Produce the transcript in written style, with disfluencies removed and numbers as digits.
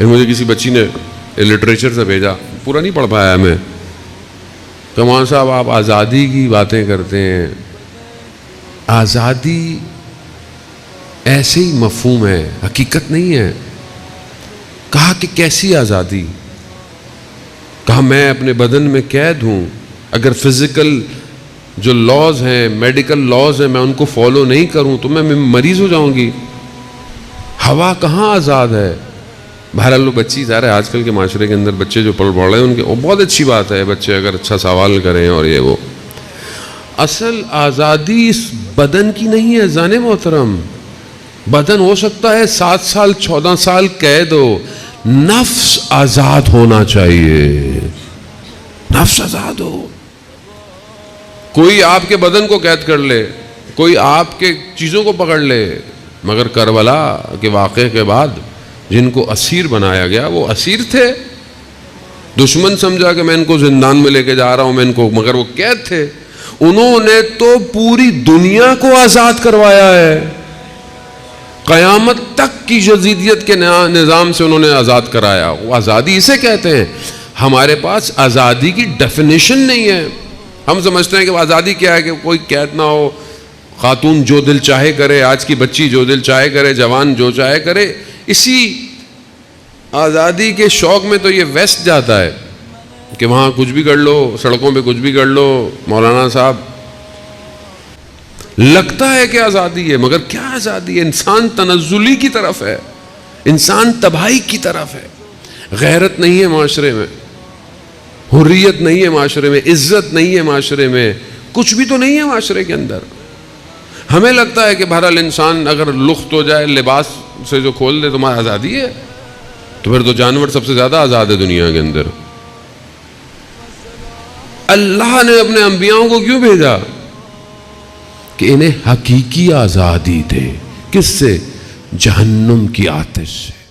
مجھے کسی بچی نے لٹریچر سے بھیجا، پورا نہیں پڑھ پایا میں، کہ مولانا صاحب آپ آزادی کی باتیں کرتے ہیں، آزادی ایسے ہی مفہوم ہے، حقیقت نہیں ہے۔ کہا کہ کیسی آزادی؟ کہا میں اپنے بدن میں قید ہوں، اگر فزیکل جو لاز ہیں، میڈیکل لاز ہیں، میں ان کو فالو نہیں کروں تو میں مریض ہو جاؤں گی۔ ہوا کہاں آزاد ہے؟ بہرحال وہ بچی ظاہر ہے آج کل کے معاشرے کے اندر بچے جو پڑھ رہے ہیں ان کے وہ بہت اچھی بات ہے، بچے اگر اچھا سوال کریں اور یہ وہ، اصل آزادی اس بدن کی نہیں ہے جان محترم۔ بدن ہو سکتا ہے 7 سال 14 سال قید ہو، نفس آزاد ہونا چاہیے، نفس آزاد ہو۔ کوئی آپ کے بدن کو قید کر لے، کوئی آپ کے چیزوں کو پکڑ لے، مگر کربلا کے واقعے کے بعد جن کو اسیر بنایا گیا وہ اسیر تھے، دشمن سمجھا کہ میں ان کو زندان میں لے کے جا رہا ہوں، میں ان کو، مگر وہ قید تھے۔ انہوں نے تو پوری دنیا کو آزاد کروایا ہے، قیامت تک کی یزیدیت کے نظام سے انہوں نے آزاد کرایا۔ وہ آزادی اسے کہتے ہیں۔ ہمارے پاس آزادی کی ڈیفینیشن نہیں ہے۔ ہم سمجھتے ہیں کہ آزادی کیا ہے کہ کوئی قید نہ ہو، خاتون جو دل چاہے کرے، آج کی بچی جو دل چاہے کرے، جوان جو چاہے کرے۔ اسی آزادی کے شوق میں تو یہ ویسٹ جاتا ہے کہ وہاں کچھ بھی کر لو، سڑکوں پہ کچھ بھی کر لو۔ مولانا صاحب لگتا ہے کہ آزادی ہے، مگر کیا آزادی ہے؟ انسان تنزلی کی طرف ہے، انسان تباہی کی طرف ہے۔ غیرت نہیں ہے معاشرے میں، حریت نہیں ہے معاشرے میں، عزت نہیں ہے معاشرے میں، کچھ بھی تو نہیں ہے معاشرے کے اندر۔ ہمیں لگتا ہے کہ بہرحال انسان اگر لخت ہو جائے، لباس سے جو کھول دے، تمہاری آزادی ہے، تو پھر تو جانور سب سے زیادہ آزاد ہے دنیا کے اندر۔ اللہ نے اپنے انبیاءوں کو کیوں بھیجا؟ کہ انہیں حقیقی آزادی دے۔ کس سے؟ جہنم کی آتش سے۔